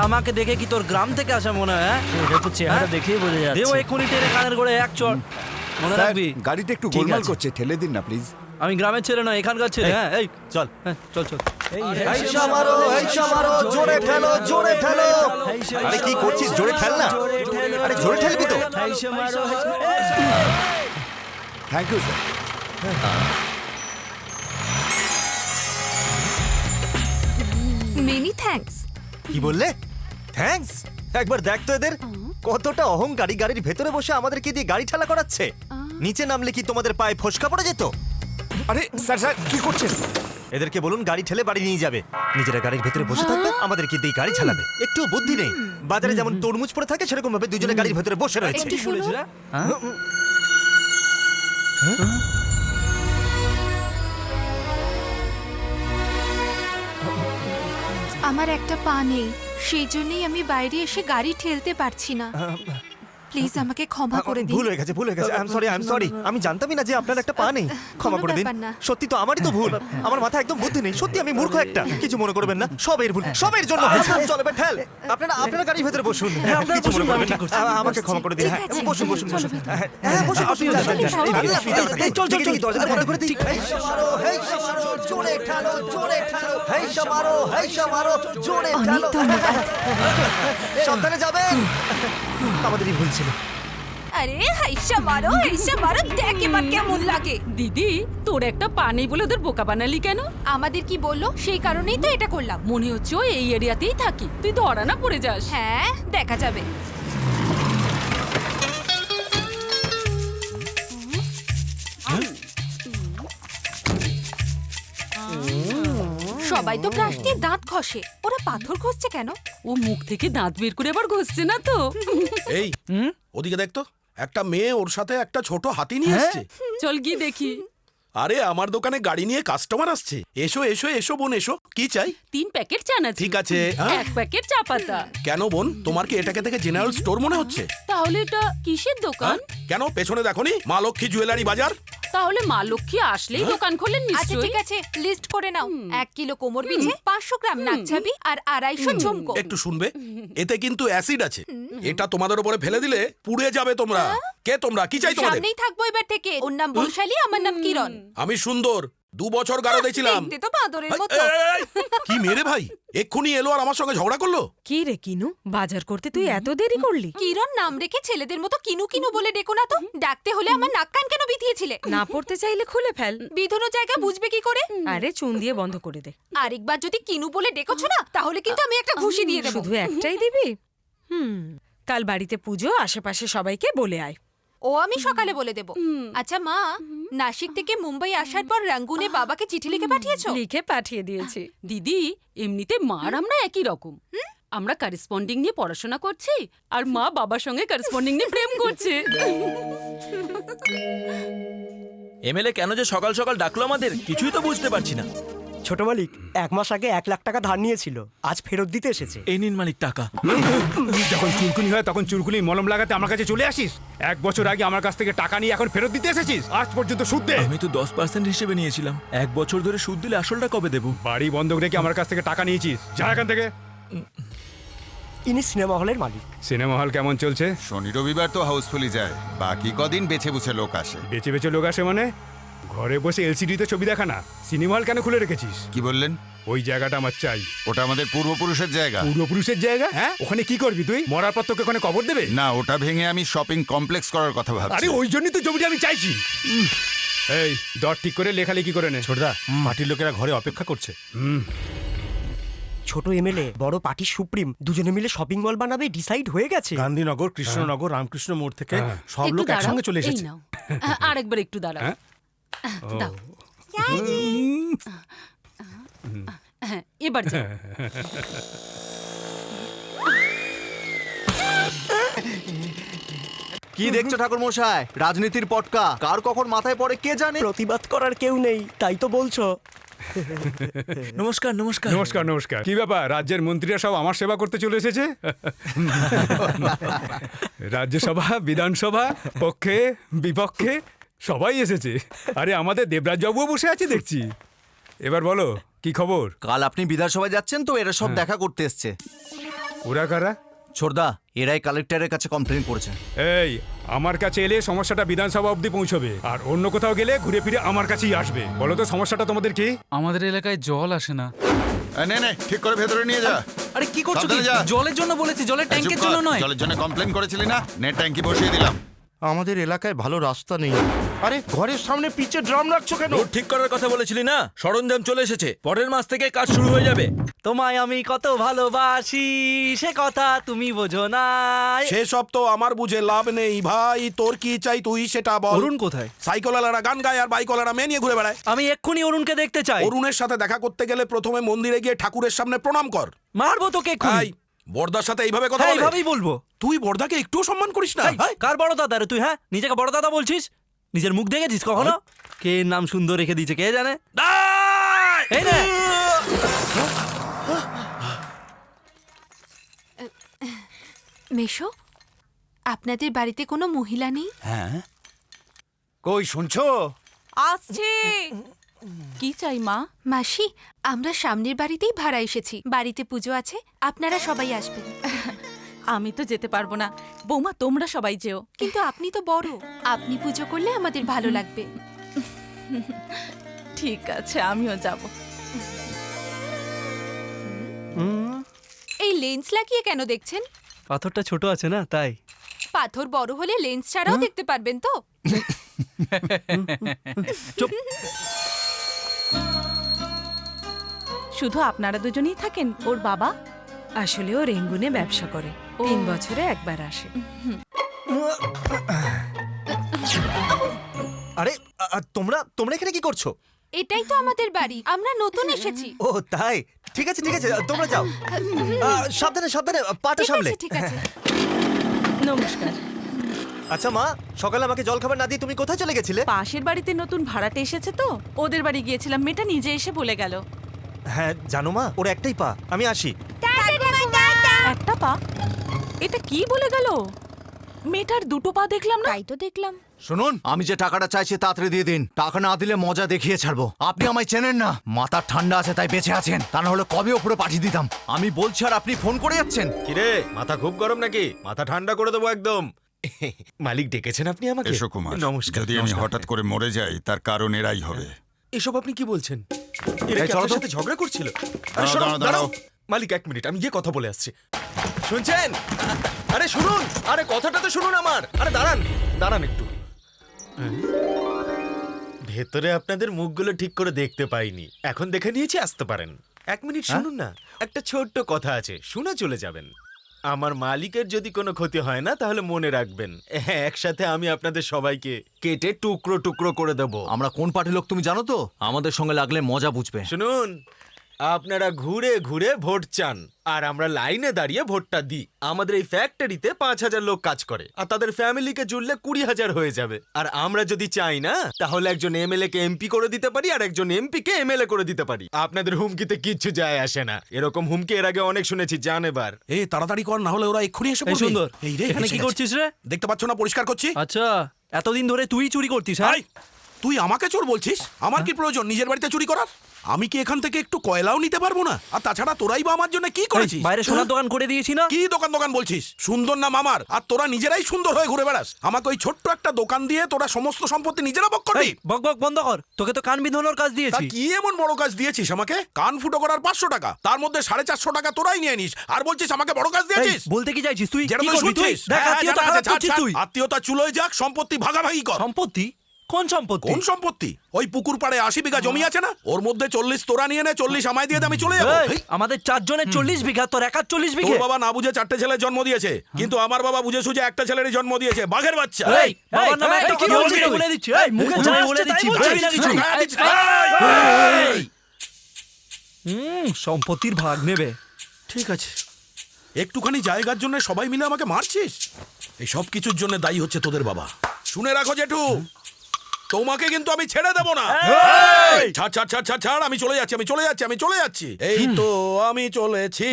আমাকে দেখে কি তোর গ্রাম থেকে আসা মনে হয়? এটা তো চেহারা দেখেই বোঝা যাচ্ছে। দেও এক্ষুনি টেনে কানের গোড়ে এক চড়, মনে স্যার, রাখবি। গাড়িটা একটু ঠিক গোলমাল আছে। করছে, ঠেলে দিন না প্লিজ। আমি গ্রামের ছেলে নয়, এখানকার ছেলে। হ্যাঁ এই চল। হ্যাঁ চল চল। হেইসা মারো, জোরে ঠেলো, জোরে ঠেলো। আরে কি করছিস? জোরে ঠেল না। আরে জোরে ঠেলবি তো। Thank you sir. Many thanks. কি বললে? থ্যাঙ্কস? একবার দেখ তো এদের কতটা অহংকারী, গাড়ির ভেতরে বসে আমাদেরকে দিয়ে গাড়ি ঠেলা করাচ্ছে। নিচে নামলে কি তোমাদের পায়ে ফসকা পড়ে যেত? আরে স্যার স্যার কি করছেন? এদেরকে বলুন গাড়ি ঠেলে বাড়ি নিয়ে যাবে। নিজেরা গাড়ির ভেতরে বসে থাকবে, আমাদেরকে দিয়ে গাড়ি চালাবে। একটু বুদ্ধি নেই। বাজারে যেমন তরমুজ পড়ে থাকে সেরকম ভাবে দুজনে গাড়ির ভেতরে বসে রয়েছে। একটু শোনো। আমার একটা পা নেই, সেই জন্যই আমি বাইরে এসে গাড়ি ঠেলতে পারছি না। প্লিজ আমাকে ক্ষমা করে দিন। ভুল হয়ে গেছে, ভুল হয়ে গেছে। I am sorry. আমি জানতামই না যে আপনার একটা পা নেই। ক্ষমা করে দিন। ব্যাপার না। সত্যি তো আমারই তো ভুল। আমার মাথায় একদম বুদ্ধি নেই। সত্যি আমি মূর্খ একটা। কিছু মনে করবেন না, সব এর ভুল, সব এর জন্য হয়েছে। চলো এবার ঠেল। আপনারা গাড়ির ভেতরে বসুন। আপনারা কিছু মনে বসুন, করবেন আমি না। ঠিক করছি। আমাকে ক্ষমা করে দিন। ঠিক হ্যাঁ, আছে। বসুন বসুন বসুন। চলো। হ্যাঁ বসুন বসুন। চল, চল, চল। দরজা বন্ধ করে দিই। হেইসা মারো, জোরে ঠেলো, জোরে ঠেলো। হেইসা মারো, জোরে অনেক ঠেলো। ধন্যবাদ। সাবধানে যাবেন। আমাদেরই ভুল ছিল। আরে হাইসা মারো, দেখ এবার কেমন লাগে। দিদি, তোর একটা পা নেই বলে ওদের বোকা বানালি কেন? আমাদের কি বললো সেই কারণেই তো এটা করলাম। মনে হচ্ছে ও এই এরিয়াতেই থাকি, তুই ধরা না পড়ে যাস। হ্যাঁ দেখা যাবে। সবাই তো ব্রাশ দিয়ে দাঁত ঘষে, ওরা পাথর ঘষছে কেন? ও মুখ থেকে দাঁত বের করে আবার ঘষছে না তো? এই ওদিকে দেখতো, একটা মেয়ে ওর সাথে একটা ছোট হাতি নিয়ে এসছে। চল গিয়ে দেখি। আরে আমার দোকানে গাড়ি নিয়ে কাস্টমার আসছে। এসো এসো এসো বোন এসো, কি চাই? 3 প্যাকেট চানাচুর। ঠিক আছে, হ্যাঁ? 1 প্যাকেট চা পাতা। কেন বোন, তোমার কি এটাকে দেখে জেনারেল স্টোর মনে হচ্ছে? তাহলে এটা কিসের দোকান? হ্যাঁ? কেন পেছনে দেখোনি মা লক্ষ্মী জুয়েলারি বাজার? তাহলে মা লক্ষ্মী আসলেই দোকান খোলেন আচ্ছা নিশ্চয়ই। ঠিক আছে, লিস্ট করে নাও। 1 কিলো কোমর বিছে, 500 গ্রাম নাকছাবি আর 250 ঝুমকো। একটু শুনবে, এতে কিন্তু অ্যাসিড আছে। এটা তোমাদের উপরে ফেলে দিলে পুড়ে যাবে তোমরা। কে তোমরা, কি চাই তোমাদের? সামনেই থাকবো এবার থেকে। ওর নাম বৈশালী, আমার নাম কিরণ। আমি সুন্দর, 2 বছর গারদে ছিলাম। দেখতে তো বাঁদরের মতো। এই, কি মেরে ভাই, এক্ষুনি এলো আর আমার সঙ্গে ঝগড়া করলো। কি রে কিনু, বাজার করতে তুই এত দেরি করলি? কিরণ নাম রেখে ছেলেদের মতো কিনু কিনু বলে ডেকো না তো। ডাকতে হলে আমার নাক কান কেন বিধিয়েছিলে? না পড়তে চাইলে খুলে ফেল। বিধুনো জায়গা বুঝবে কি করে? আরে চুন দিয়ে বন্ধ করে দে। আরেকবার যদি কিনু বলে ডেকেছো না, তাহলে কিন্তু আমি একটা ঘুষি দিয়ে দেবো। শুধু একটাই দিবি? কাল বাড়িতে পুজো, আশেপাশে সবাইকে বলে আয়। ও আমি সকালে বলে দেবো। আচ্ছা মা, নাসিক থেকে মুম্বাই আসার পর রঙ্গুনে বাবাকে চিঠি লিখে পাঠিয়েছো? লিখে পাঠিয়ে দিয়েছি। দিদি, এমনিতে মার আমরা একই রকম। আমরা করেসপন্ডিং নিয়ে পড়াশোনা করছি আর মা বাবার সঙ্গে করেসপন্ডিং নিয়ে প্রেম করছে। এমএলএ কেন যে সকাল সকাল ডাকলো আমাদের, কিছুই তো বুঝতে পারছি না। ছোট মালিক 1 মাস আগে 1 লাখ টাকা ধার নিয়েছিল, আজ ফেরত দিতে এসেছে। এই নিন মালিক টাকা। যখন চুলকুনি হয় তখন চুলকুনি মলম লাগাতে আমার কাছে চলে আসিস। 1 বছর আগে আমার কাছ থেকে টাকা নিয়ে এখন ফেরত দিতে এসেছিস। আজ পর্যন্ত সুদ দে। আমি তো 10% হিসেবে নিয়েছিলাম। 1 বছর ধরে সুদ দিলে আসলটা কবে দেবো? বাড়ি বন্ধক রেখে আমার কাছ থেকে টাকা নিয়েছিস, যা এখান থেকে। ইনি সিনেমা হলের মালিক। সিনেমা হল কেমন চলছে? শনি রবিবার তো হাউসফুলই যায়, বাকি কদিন বেছে বুছে লোক আসে। বেঁচে বেঁচে লোক আসে মানে? ঘরে বসে এলসিডিতে ছবি দেখা না, সিনেমা হল কেন খুলে রেখেছিস? কি বললেন? ওই জায়গাটা আমার চাই। ওটা আমাদের পূর্বপুরুষের জায়গা। পূর্বপুরুষের জায়গা? হ্যাঁ, ওখানে কি করবি তুই? মরার পর তোকে ওখানে কবর দেবে? না, ওটা ভেঙে আমি শপিং কমপ্লেক্স করার কথা আরে ভাবছি। ওই জন্যই তো জমিটা আমি চাইছি। এই দর ঠিক করে লেখালেখি করে নে। ছোটদা, পার্টির লোকেরা ঘরে অপেক্ষা করছে। ছোট এমএলএ বড় পার্টি সুপ্রিম দুজনে মিলে শপিং মল বানাবে, ডিসাইড হয়ে গেছে। গান্ধীনগর, কৃষ্ণনগর, রামকৃষ্ণ মোড় থেকে সব একটু লোক দাঁড়াও, একসঙ্গে চলে এই এসেছে। নাও। আরেকবার একটু দাঁড়াও। দাও। হ্যাঁ, এবার যাও। কি দেখছো ঠাকুর মশাই? রাজনীতির পটকা কার কখন মাথায় পড়ে কে জানে। প্রতিবাদ করার কেউ নেই, তাই তো বলছো। নমস্কার নমস্কার। নমস্কার নমস্কার। কি ব্যাপার, রাজ্যের মন্ত্রীরা সব আমার সেবা করতে চলে এসেছে? রাজ্যসভা, বিধানসভা, পক্ষে বিপক্ষে সবাই এসেছে। আরে আমাদের দেবরাজ বাবুও বসে আছে দেখছি। এবার বলো কি খবর? কাল আপনি বিধানসভায় যাচ্ছেন তো, এরা সব দেখা করতে এসছে। ওরা কারা? ছোড়দা, এরাই কালেক্টরের কাছে কমপ্লেন করেছে। এই, আমার কাছে এলে সমস্যাটা বিধানসভা অবধি পৌঁছবে, আর অন্য কোথাও গেলে ঘুরে ফিরে আমার কাছেই আসবে। বলো তো সমস্যাটা তোমাদের কি? আমাদের এলাকায় জল আসে না। নে নে, ঠিক করে ভেতরে নিয়ে যা। আরে কি করছো? সাবধানে যা। জলের জন্য বলেছি, জলের চুপ ট্যাঙ্কের কর, জন্য নয়। জলের জন্য কমপ্লেন করেছিলি না? নে, ট্যাঙ্কি বসিয়ে দিলাম। আমাদের এলাকায় ভালো রাস্তা নেই। আরে ঘরের সামনে পিচে ড্রাম রাখছো কেন? রোড ঠিক করার কথা বলেছিলি না? সরঞ্জাম চলে এসেছে, পরের মাস থেকে কাজ শুরু হয়ে যাবে। তোমায় আমি কত ভালোবাসি সে কথা তুমি বোঝো না। সেসব তো আমার বুঝে লাভ নেই ভাই। তোর কি চাই তুই সেটা বল। অরুণ কোথায়? সাইকেলওয়ালারা গান গায় আর বাইকওয়ালারা মেয়ে নিয়ে ঘুরে বেড়ায়। আমি এক্ষুনি অরুণকে দেখতে চাই। অরুণের সাথে দেখা করতে গেলে প্রথমে মন্দিরে গিয়ে ঠাকুরের সামনে প্রণাম কর। মারবো তোকে এক্ষুনি। এই, বড়দার সাথে এইভাবে কথা হ্যাঁ, বলে? এইভাবেই বলবো। তুই বড়দাকে একটুও সম্মান করিস না? এই, কার বড় দাদা রে তুই? হ্যাঁ, নিজেকে বড় দাদা বলছিস? নিজের মুখ দেখেছিস কখনো? কে নাম সুন্দর রেখে দিয়েছে কে জানে? এই নে। মেশো, আপনাদের বাড়িতে কোনো মহিলা নেই? হ্যাঁ, কই শুনছো? আসছে। কি চাই মা? মাসি, আমরা সামনের বাড়িতেই ভাড়া এসেছি। বাড়িতে পুজো আছে, আপনারা সবাই আসবেন। আমি তো যেতে পারবো না। বৌমা, তোমরা সবাই যেও। কিন্তু আপনি তো বড়, আপনি পুজো করলে আমাদের ভালো লাগবে। ঠিক আছে, আমিও যাব। এই লেন্স লাগিয়ে কেন দেখছেন? পাথরটা ছোট আছে না তাই। পাথর বড় হলে লেন্স ছাড়াও দেখতে পারবেন তো। চুপ। শুধু আপনারা দুজনেই থাকেন? ওর বাবা? আসলে ও রেঙ্গুনে ব্যবসা করে, 3 বছরে একবার আসে। আরে তোমরা তোমরা এখানে কি করছো? এটাই তো আমাদের বাড়ি, আমরা নতুন এসেছি। ও তাই, ঠিক আছে ঠিক আছে, তোমরা যাও। সাবধানে সাবধানে, পাটা ঠিক সামলে। আছে ঠিক আছে। নমস্কার। আচ্ছা মা, সকালে আমাকে জল খাবার না দিয়ে তুমি কোথায় চলে গেছিলে? পাশের বাড়িতে নতুন ভাড়াটে এসেছে তো, ওদের বাড়ি গিয়েছিলাম। মেয়েটা নিজে এসে বলে গেল। হ্যাঁ জানো মা, ওর একটাই পা। আমি আসি। একটা পা? এটা কি বলে গেল? মেয়েটার দুটো পা দেখলাম না। তাই তো দেখলাম। শুনুন, আমি যে টাকাটা চাইছি তাড়াতাড়ি দিয়ে দিন। টাকা না দিলে মজা দেখিয়ে ছাড়বো। আপনি আমায় চেনেন না, মাথা ঠান্ডা আছে তাই বেঁচে আছেন, তা না হলে কবে ওপরে পাঠিয়ে দিতাম। আমি বলছি আর আপনি ফোন করে যাচ্ছেন। কিরে, মাথা খুব গরম নাকি? মাথা ঠান্ডা করে দেবো একদম। মালিক ডেকেছেন আপনি আমাকে? এসো কুমার, নমস্কার। যদি আমি হঠাৎ করে মরে যাই তার কারণ এরাই হবে। এসব আপনি কি বলছেন? এরা এই কি চলো আপনার তো। সাথে ঝগড়া করছিল? দাঁড়াও, শোনো, দাঁড়াও, দাঁড়াও। দাঁড়াও। মালিক 1 মিনিট, আমি গিয়ে কথা বলে আসছি। শুনছেন? আরে শুনুন, আরে কথাটা তো শুনুন আমার। আরে দাঁড়ান দাঁড়ান একটু। ভেতরে আপনাদের মুখগুলো ঠিক করে দেখতে পাইনি, এখন দেখে নিয়েছি, আসতে পারেন। 1 মিনিট শুনুন না, একটা ছোট্ট কথা আছে, শুনে চলে যাবেন। আমার মালিকের যদি কোনো ক্ষতি হয় না তাহলে মনে রাখবেন, একসাথে আমি আপনাদের সবাইকে কেটে টুকরো টুকরো করে দেব। আমরা কোন পার্টির লোক তুমি জানো তো? আমাদের সঙ্গে লাগলে মজা বুঝবে। শুনুন, আপনারা ঘুরে ঘুরে ভোট চান আর আমরা লাইনে দাঁড়িয়ে ভোটটা দিই। আমাদের এই ফ্যাক্টরিতে 5,000 লোক কাজ করে আর তাদের ফ্যামিলিকে জুড়লে 20,000 হয়ে যাবে। আর আমরা যদি চাই না তাহলে একজন এমএলএ কে এমপি করে দিতে পারি আর একজন এমপি কে এমএলএ করে দিতে পারি। আপনাদের হুমকিতে কিচ্ছু যায় আসে না। এরকম হুমকি এর আগে অনেক শুনেছি, জান এবার। এই তাড়াতাড়ি কর, না হলে ওরা এক্ষুনি এসে এই পড়বে। সুন্দর, এই রে, এখানে এসে কি গেছে। করছিস রে? দেখতে পাচ্ছ না পরিষ্কার করছি? আচ্ছা, এতদিন ধরে তুই চুরি করতিস? হ্যাঁ, এই, তুই আমাকে চোর বলছিস? আমার কি প্রয়োজন নিজের বাড়িতে চুরি করার? আমি কি এখান থেকে একটু কয়লাও নিতে পারবো না? আর তাছাড়া তোরাই বা আমার জন্য কি করেছিস? বাইরে সোনার দোকান করে দিয়েছি না? কি দোকান দোকান বলছিস? সুন্দর নাম আমার, আর তোরা নিজেরাই সুন্দর হয়ে ঘুরে বেড়াস। আমাকে ওই ছোট্ট একটা দোকান দিয়ে তোরা সমস্ত সম্পত্তি নিজেরা ভোগ করবি? এই, বক বক বন্ধ কর, তোকে তো কান বিঁধানোর কাজ তা দিয়েছি। কি এমন বড় কাজ দিয়েছিস আমাকে? কান ফুটো করার 500 টাকা, তার মধ্যে 450 টাকা তোরাই নিয়ে নিস, আর বলছিস আমাকে বড় কাজ এই, দিয়েছিস? বলতে কি চাইছিস তুই? যেটা কি তুই করবি তুই? শুনছিস? দেখ, হ্যাঁ, আত্মীয়তা জানা আছে, খারাপ ছাড়, করছিস ছাড়। তুই। আত্মীয়তা চুলোয় যাক, সম্পত্তি ভাগাভাগি কর। সম্পত্তি? কোন সম্পত্তি? কোন সম্পত্তি? ওই পুকুর পাড়ে 80 বিঘা জমি আছে না, ওর মধ্যে 40 তোরা নিয়ে নে, 40 আমায় দিয়ে দে, আমি চলে যাবো। এই, আমাদের 4 জনের 40 বিঘা, তোর একার 40 বিঘা? তোর বাবা না বুঝে 4টে ছেলের জন্ম দিয়েছে, কিন্তু আমার বাবা বুঝে সুঝে একটা ছেলেরই জন্ম দিয়েছে, বাঘের বাচ্চা। এই, বাবার নামে একটা কি কথা বলছিস বলবি? তুই? বলে দিচ্ছি, এই, মুখে যা বলে দিচ্ছি, ভাববি না কিছু। সম্পত্তির ভাগ নেবে। ঠিক আছে, একটুখানি জায়গার জন্য সবাই মিলে আমাকে মারছিস? এই সব কিছুর জন্য দায়ী হচ্ছে তোদের বাবা। শুনে রাখো জেঠু, তোমাকে কিন্তু আমি ছেড়ে দেবো না। ছাড় ছাড় ছাড় ছাড় ছাড়, আমি চলে যাচ্ছি, আমি চলে যাচ্ছি, আমি চলে যাচ্ছি। এই তো আমি চলেছি।